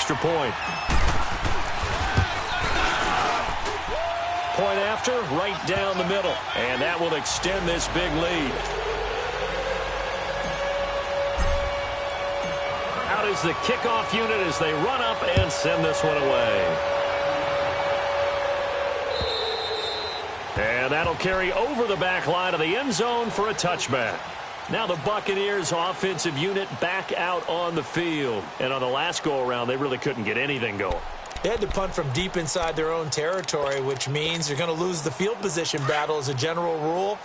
extra point. Point after, right down the middle. And that will extend this big lead. Out is the kickoff unit as they run up and send this one away. And that'll carry over the back line of the end zone for a touchback. Now the Buccaneers offensive unit back out on the field. And on the last go-around, they really couldn't get anything going. They had to punt from deep inside their own territory, which means you're going to lose the field position battle as a general rule.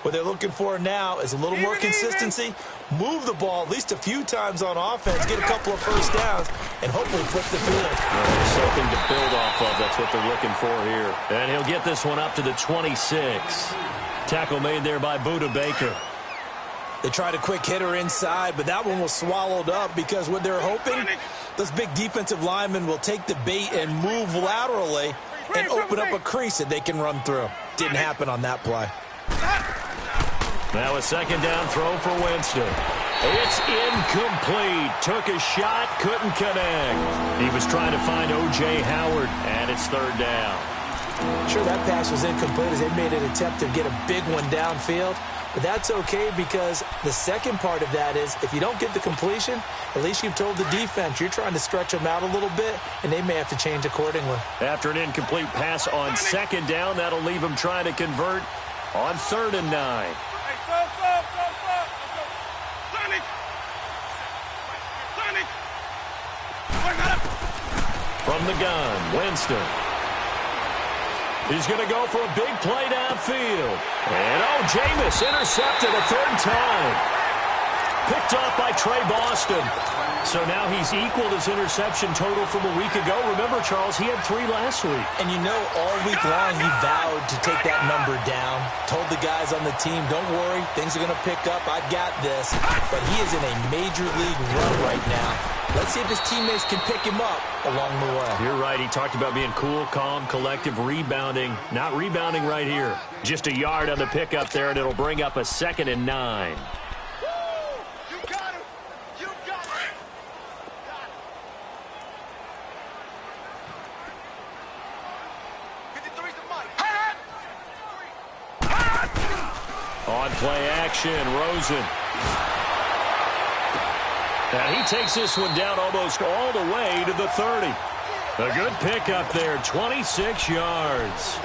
What they're looking for now is a little more consistency, move the ball at least a few times on offense, get a couple of first downs, and hopefully flip the field. There's something to build off of. That's what they're looking for here. And he'll get this one up to the 26. Tackle made there by Budda Baker. They tried a quick hitter inside, but that one was swallowed up because what they're hoping, those big defensive linemen will take the bait and move laterally and open up a crease that they can run through. Didn't happen on that play. Now a second down throw for Winston. It's incomplete. Took a shot, couldn't connect. He was trying to find O.J. Howard, and it's third down. Sure, that pass was incomplete as they made an attempt to get a big one downfield. But that's okay because the second part of that is if you don't get the completion, at least you've told the defense you're trying to stretch them out a little bit, and they may have to change accordingly. After an incomplete pass on second down, that'll leave them trying to convert on 3rd and 9. From the gun, Winston. He's going to go for a big play downfield. And, Jameis intercepted a third time. Picked off by Trey Boston. So now he's equaled his interception total from a week ago. Remember, Charles, he had 3 last week. And you know, all week long he vowed to take that number down. Told the guys on the team, don't worry, things are going to pick up. I got this. But he is in a major league run right now. Let's see if his teammates can pick him up along the way. You're right. He talked about being cool, calm, collective, rebounding. Not rebounding right here. Just a yard on the pickup there, and it'll bring up a 2nd and 9. On play action, Rosen. And he takes this one down almost all the way to the 30. A good pickup there, 26 yards.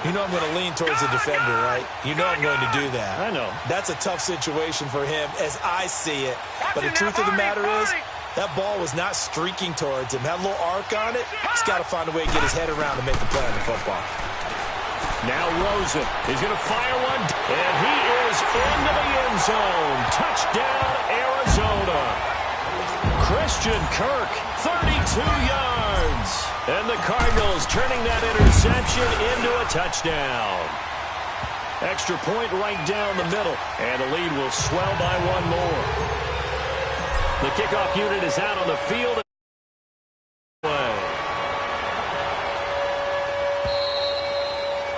You know I'm going to lean towards the defender, right? You know I'm going to do that. I know. That's a tough situation for him as I see it. But the truth of the matter is, that ball was not streaking towards him. Had a little arc on it. He's got to find a way to get his head around and make the play on the football. Now Rosen. He's going to fire one. And he is into the end zone. Touchdown, Arizona. Christian Kirk, 32 yards. And the Cardinals turning that interception into a touchdown. Extra point right down the middle. And the lead will swell by 1 more. The kickoff unit is out on the field.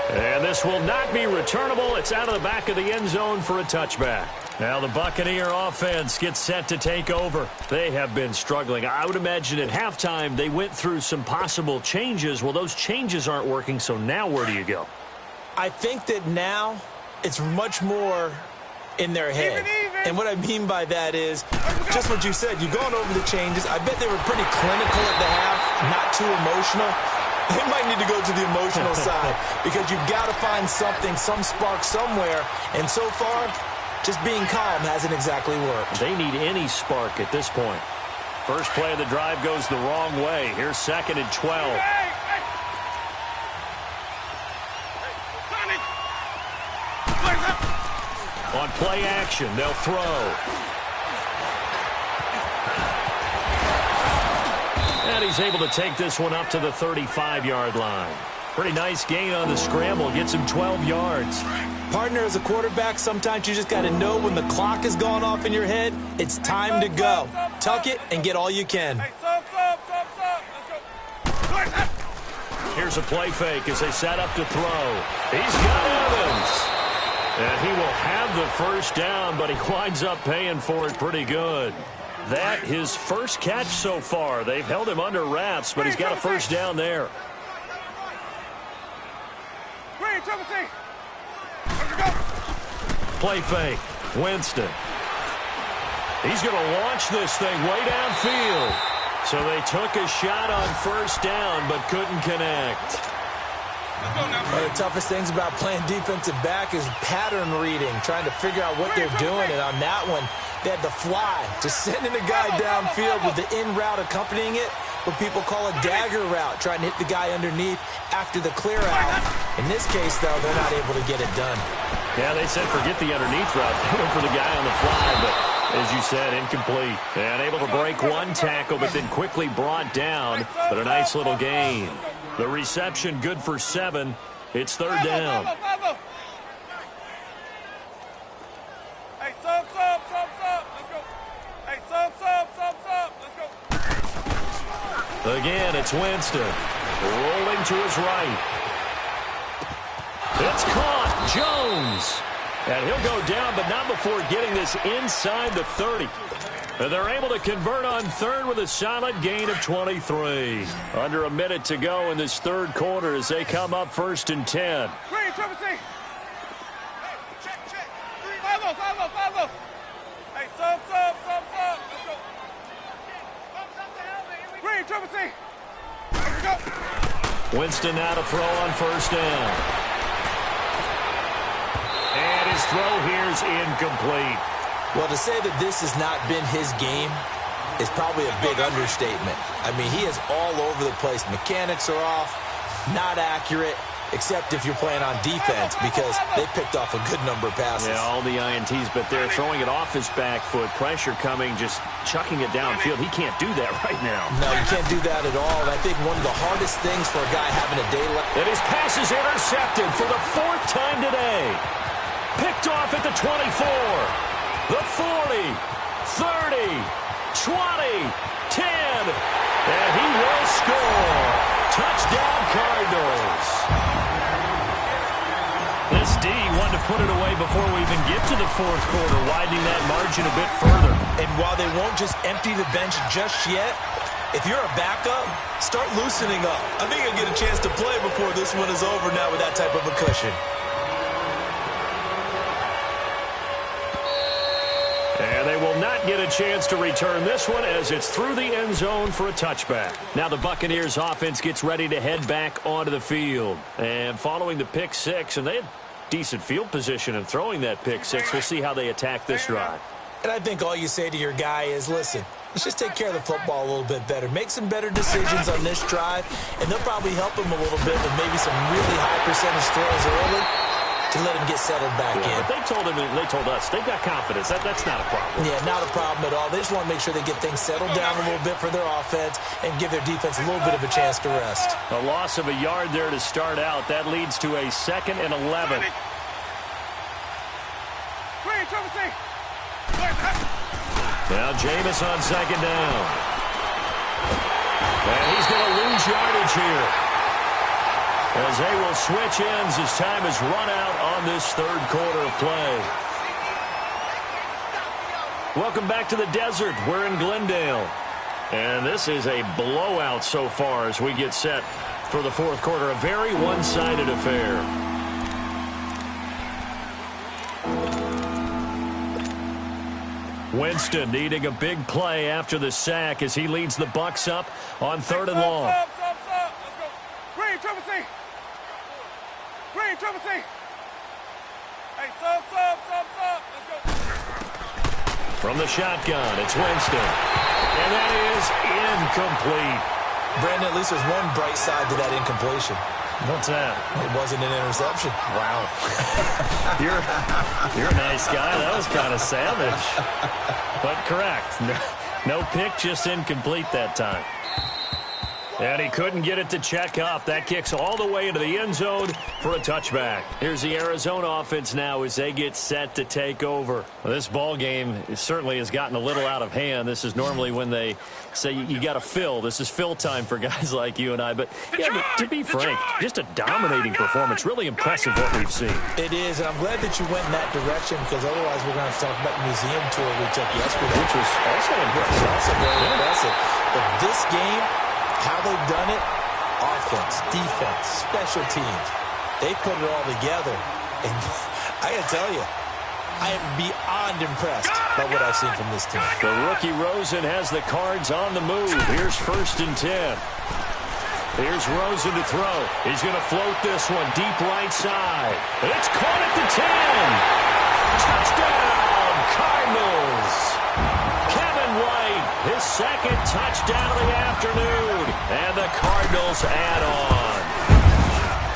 And this will not be returnable. It's out of the back of the end zone for a touchback. Now the Buccaneer offense gets set to take over. They have been struggling. I would imagine at halftime they went through some possible changes. Well, those changes aren't working, so now where do you go? I think that now it's much more in their head. And what I mean by that is just what you said. You've gone over the changes. I bet they were pretty clinical at the half, not too emotional. They might need to go to the emotional side because you've got to find something, some spark somewhere. And so far, just being calm hasn't exactly worked. They need any spark at this point. First play of the drive goes the wrong way. Here's 2nd and 12. On play action, they'll throw. And he's able to take this one up to the 35-yard line. Pretty nice gain on the scramble. Gets him 12 yards. Partner, as a quarterback, sometimes you just got to know when the clock has gone off in your head, it's time to go. Tuck it and get all you can. Here's a play fake as they set up to throw. He's got Evans. And he will have the first down, but he winds up paying for it pretty good. that his first catch so far. They've held him under wraps, but he's got a first down there. Play fake. Winston. He's going to launch this thing way downfield. So they took a shot on first down, but couldn't connect. One of the toughest things about playing defensive back is pattern reading, trying to figure out what they're doing. And on that one, they had the fly, just sending a guy downfield with the in route accompanying it, what people call a dagger route, trying to hit the guy underneath after the clear out. In this case, though, they're not able to get it done. Yeah, they said forget the underneath route. They went for the guy on the fly, but as you said, incomplete. And able to break one tackle, but then quickly brought down, but a nice little gain. The reception good for 7. It's third down. Hey, sub. Let's go. Hey, sub. Let's go. Again, it's Winston. Rolling to his right. It's caught. Jones. And he'll go down, but not before getting this inside the 30. And they're able to convert on third with a solid gain of 23. Under a minute to go in this third quarter as they come up first and 10. Green, triple C. Check. 5-0. Hey, sub. Let's go. Green, triple C. Let's go. Winston now to throw on first down. And his throw here's incomplete. Well, to say that this has not been his game is probably a big understatement. I mean, he is all over the place. Mechanics are off, not accurate, except if you're playing on defense because they picked off a good number of passes. Yeah, all the INTs, but they're throwing it off his back foot. Pressure coming, just chucking it downfield. He can't do that right now. No, you can't do that at all. And I think one of the hardest things for a guy having a day like... And his pass is intercepted for the 4th time today. Picked off at the 24. The 40, 30, 20, 10, and he will score. Touchdown, Cardinals. This D wanted to put it away before we even get to the fourth quarter, widening that margin a bit further. And while they won't just empty the bench just yet, if you're a backup, start loosening up. I think you'll get a chance to play before this one is over now with that type of a cushion. And they will not get a chance to return this one as it's through the end zone for a touchback. Now the Buccaneers offense gets ready to head back onto the field. And following the pick six, and they had decent field position in throwing that pick six, we'll see how they attack this drive. And I think all you say to your guy is, listen, let's just take care of the football a little bit better. Make some better decisions on this drive, and they'll probably help him a little bit with maybe some really high percentage throws early to let him get settled back in. They told him, and they told us, they've got confidence. That's not a problem. Yeah, not a problem at all. They just want to make sure they get things settled down a little bit for their offense and give their defense a little bit of a chance to rest. A loss of a yard there to start out. That leads to a 2nd and 11. Now Jameis on 2nd down. And he's going to lose yardage here, as they will switch ends as time is run out on this third quarter of play. Welcome back to the desert. We're in Glendale. And this is a blowout so far as we get set for the fourth quarter. A very one-sided affair. Winston needing a big play after the sack as he leads the Bucs up on 3rd and long. Let's go. Green, triple C. Hey, sub. Let's go. From the shotgun, it's Winston. And that is incomplete. Brandon, at least there's one bright side to that incompletion. What's that? It wasn't an interception. Wow. You're a nice guy. That was kind of savage. But correct. No pick, just incomplete that time. And he couldn't get it to check up. That kicks all the way into the end zone for a touchback. Here's the Arizona offense now as they get set to take over. Well, this ball game certainly has gotten a little out of hand. This is normally when they say you got to fill. This is fill time for guys like you and I. But, yeah, to be frank, just a dominating performance. Really impressive what we've seen. It is, and I'm glad that you went in that direction because otherwise we're going to have to talk about the museum tour we took yesterday. Which was also impressive. Also very impressive. But this game, how they've done it, offense, defense, special teams, they put it all together. And I got to tell you, I am beyond impressed by what I've seen from this team. The rookie Rosen has the Cards on the move. Here's 1st and 10. Here's Rosen to throw. He's going to float this one deep right side. It's caught at the 10. Touchdown, Cardinals. Kevin White, his 2nd touchdown of the afternoon. And the Cardinals add on.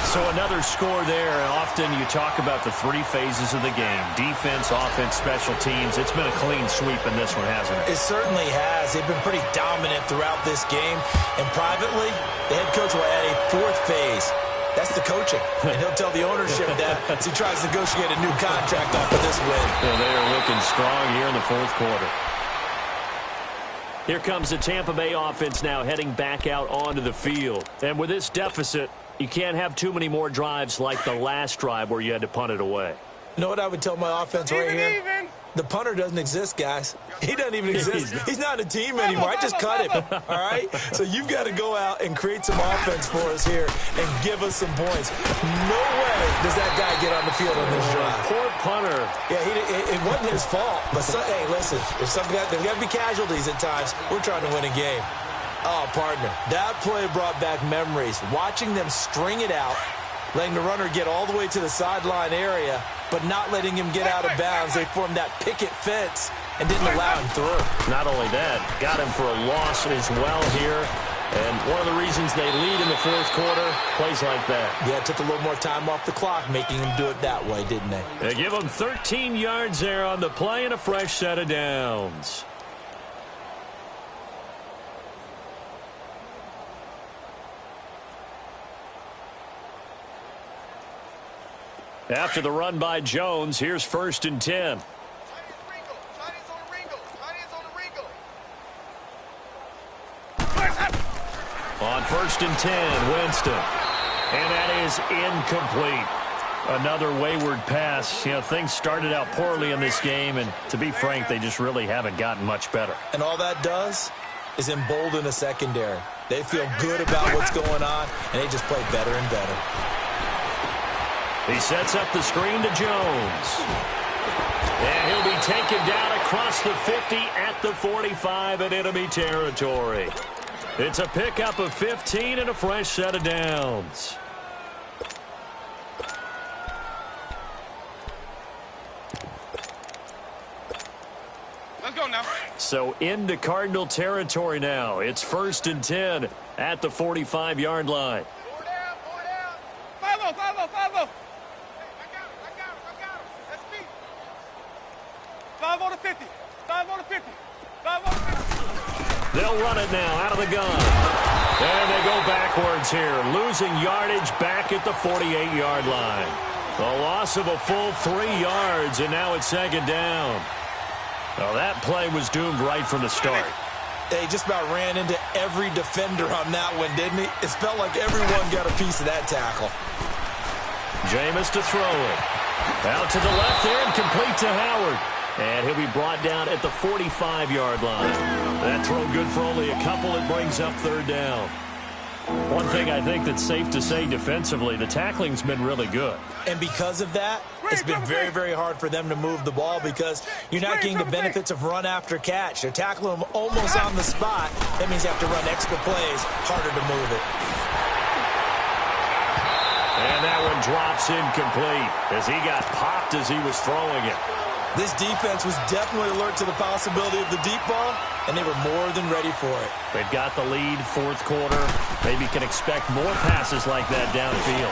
So another score there. Often you talk about the 3 phases of the game. Defense, offense, special teams. It's been a clean sweep in this one, hasn't it? It certainly has. They've been pretty dominant throughout this game. And privately, the head coach will add a 4th phase. That's the coaching. And he'll tell the ownership that as he tries to negotiate a new contract off of this win. Well, they are looking strong here in the 4th quarter. Here comes the Tampa Bay offense now heading back out onto the field. And with this deficit, you can't have too many more drives like the last drive where you had to punt it away. You know what I would tell my offense right here? The punter doesn't exist, guys. He doesn't even exist. He's not a team anymore. I just cut him, all right? So you've got to go out and create some offense for us here and give us some points. No way does that guy get on the field on this drive. Poor punter. Yeah, it wasn't his fault. But, hey, listen, there's got to be casualties at times. We're trying to win a game. Oh, partner, that play brought back memories. Watching them string it out, letting the runner get all the way to the sideline area, but not letting him get out of bounds. They formed that picket fence and didn't allow him through. Not only that, got him for a loss as well here. And one of the reasons they lead in the 4th quarter, plays like that. Yeah, it took a little more time off the clock, making them do it that way, didn't they? They give them 13 yards there on the play and a fresh set of downs. After the run by Jones, here's 1st and 10. On 1st and 10, Winston. And that is incomplete. Another wayward pass. You know, things started out poorly in this game, and to be frank, they just really haven't gotten much better. And all that does is embolden a secondary. They feel good about what's going on, and they just play better and better. He sets up the screen to Jones. And he'll be taken down across the 50 at the 45 in enemy territory. It's a pickup of 15 and a fresh set of downs. Let's go now. So into Cardinal territory now. It's 1st and 10 at the 45-yard line. 5-0, 5-0, 5-0. 5 on the 50. 5 on the 50. 5 on the 50. They'll run it now out of the gun. And they go backwards here, losing yardage back at the 48-yard line. A loss of a full 3 yards, and now it's 2nd down. Well, that play was doomed right from the start. They just about ran into every defender on that one, didn't he? It felt like everyone got a piece of that tackle. Jameis to throw it. Out to the left there and complete to Howard. And he'll be brought down at the 45-yard line. That throw good for only a couple. It brings up 3rd down. One thing I think that's safe to say defensively, the tackling's been really good. And because of that, it's been very, very hard for them to move the ball because you're not getting the benefits of run after catch. They're tackling them almost on the spot. That means you have to run extra plays, harder to move it. And that one drops incomplete as he got popped as he was throwing it. This defense was definitely alert to the possibility of the deep ball, and they were more than ready for it. They've got the lead, 4th quarter. Maybe can expect more passes like that downfield.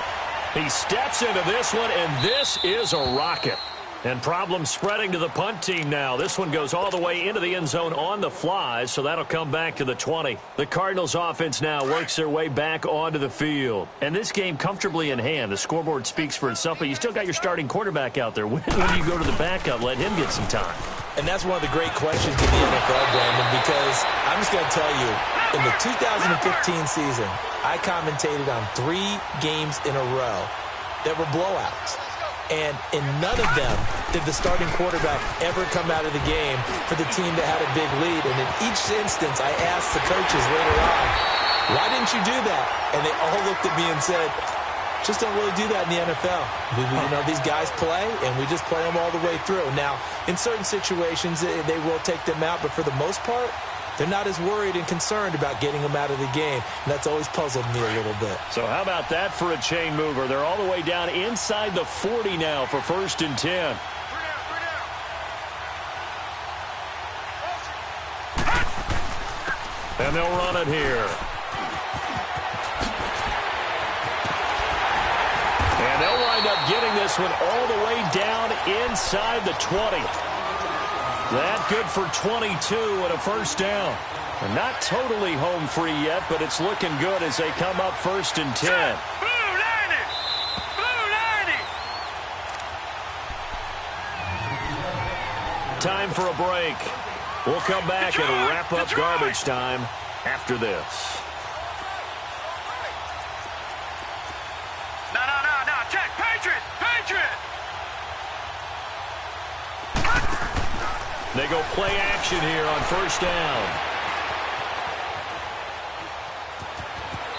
He steps into this one, and this is a rocket. And problems spreading to the punt team now. This one goes all the way into the end zone on the fly, so that'll come back to the 20. The Cardinals offense now works their way back onto the field. And this game comfortably in hand. The scoreboard speaks for itself, but you still got your starting quarterback out there. When you go to the backup, let him get some time. And that's one of the great questions in the NFL, Brandon, because I'm just going to tell you, in the 2015 season, I commentated on 3 games in a row that were blowouts. And in none of them did the starting quarterback ever come out of the game for the team that had a big lead. And in each instance, I asked the coaches later on, why didn't you do that? And they all looked at me and said, just don't really do that in the NFL. These guys play, and we just play them all the way through. Now, in certain situations, they will take them out, but for the most part, they're not as worried and concerned about getting them out of the game. And that's always puzzled me a little bit. So how about that for a chain mover? They're all the way down inside the 40 now for 1st and 10. And they'll run it here. And they'll wind up getting this one all the way down inside the 20. That good for 22 and a 1st down. And not totally home free yet, but it's looking good as they come up 1st and 10. Blue 90! Blue 90! Time for a break. We'll come back and wrap up garbage time after this. No. Check. Patriot! They go play action here on 1st down.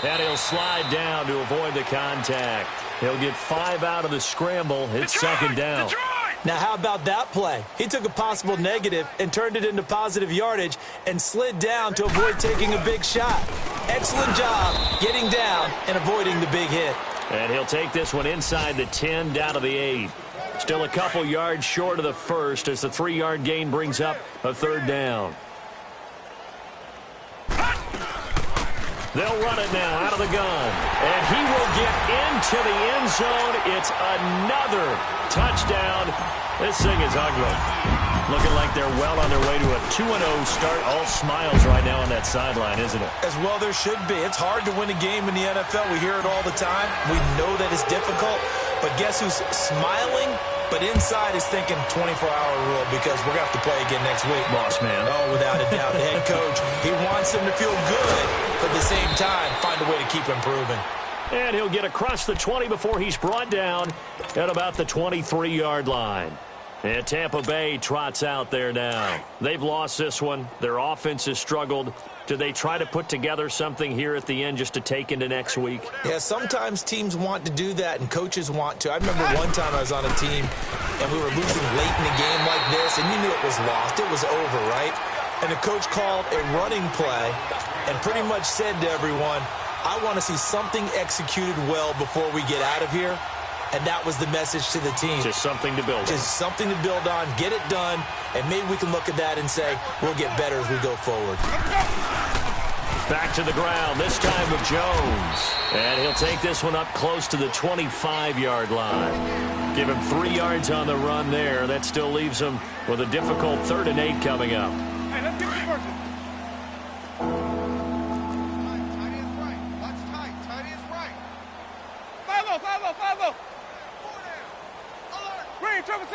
And he'll slide down to avoid the contact. He'll get 5 out of the scramble. It's 2nd down. Detroit! Now, how about that play? He took a possible negative and turned it into positive yardage and slid down to avoid taking a big shot. Excellent job getting down and avoiding the big hit. And he'll take this one inside the 10 down to the 8. Still a couple yards short of the 1st as the 3-yard gain brings up a 3rd down. They'll run it now out of the gun. And he will get into the end zone. It's another touchdown. This thing is ugly. Looking like they're well on their way to a 2-0 start. All smiles right now on that sideline, isn't it? As well there should be. It's hard to win a game in the NFL. We hear it all the time. We know that it's difficult. But guess who's smiling? But inside is thinking 24-hour rule because we're going to have to play again next week. Boss man. Oh, without a doubt. The head coach, he wants them to feel good, but at the same time, find a way to keep improving. And he'll get across the 20 before he's brought down at about the 23-yard line. And Tampa Bay trots out there now. They've lost this one. Their offense has struggled. Do they try to put together something here at the end just to take into next week? Yeah, sometimes teams want to do that and coaches want to. I remember one time I was on a team and we were losing late in a game like this and you knew it was lost. It was over, right? And the coach called a running play and pretty much said to everyone, I want to see something executed well before we get out of here. And that was the message to the team. Just something to build on. Just something to build on, get it done, and maybe we can look at that and say, we'll get better as we go forward. Back to the ground, this time with Jones. And he'll take this one up close to the 25-yard line. Give him 3 yards on the run there. That still leaves him with a difficult 3rd and 8 coming up. Hey, let's get this working. Tight is right. 5-0. Green, Triple C.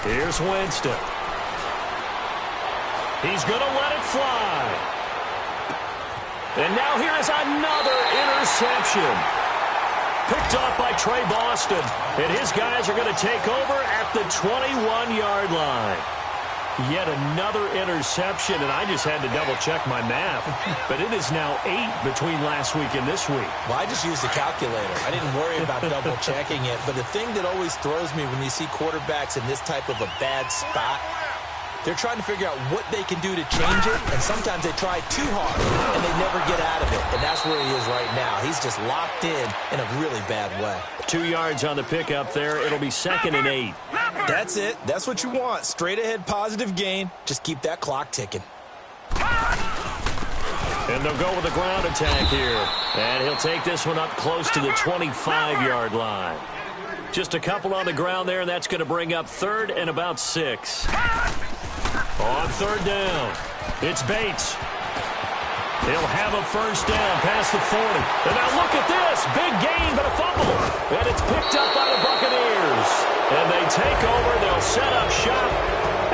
Here's Winston. He's going to let it fly. And now here is another interception. Picked off by Trey Boston. And his guys are going to take over at the 21-yard line. Yet another interception, and I just had to double-check my math. But it is now 8 between last week and this week. Well, I just used a calculator. I didn't worry about double-checking it. But the thing that always throws me when you see quarterbacks in this type of a bad spot, they're trying to figure out what they can do to change it, and sometimes they try too hard, and they never get out of it. And that's where he is right now. He's just locked in a really bad way. 2 yards on the pickup there. It'll be 2nd and 8. That's it. That's what you want. Straight ahead positive gain. Just keep that clock ticking. And they'll go with a ground attack here. And he'll take this one up close to the 25-yard line. Just a couple on the ground there, and that's going to bring up 3rd and about 6. On 3rd down, it's Bates. He'll have a first down past the 40. And now look at this. Big gain, but a fumble. And it's picked up by the Buccaneers. And they take over. They'll set up shop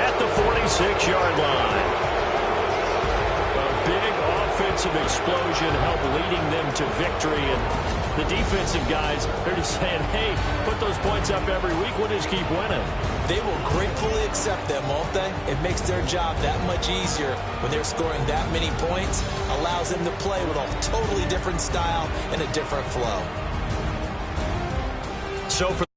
at the 46-yard line. A big offensive explosion helped leading them to victory. And the defensive guys, they're just saying, hey, put those points up every week. We'll just keep winning. They will gratefully accept them, won't they? It makes their job that much easier when they're scoring that many points. Allows them to play with a totally different style and a different flow. So for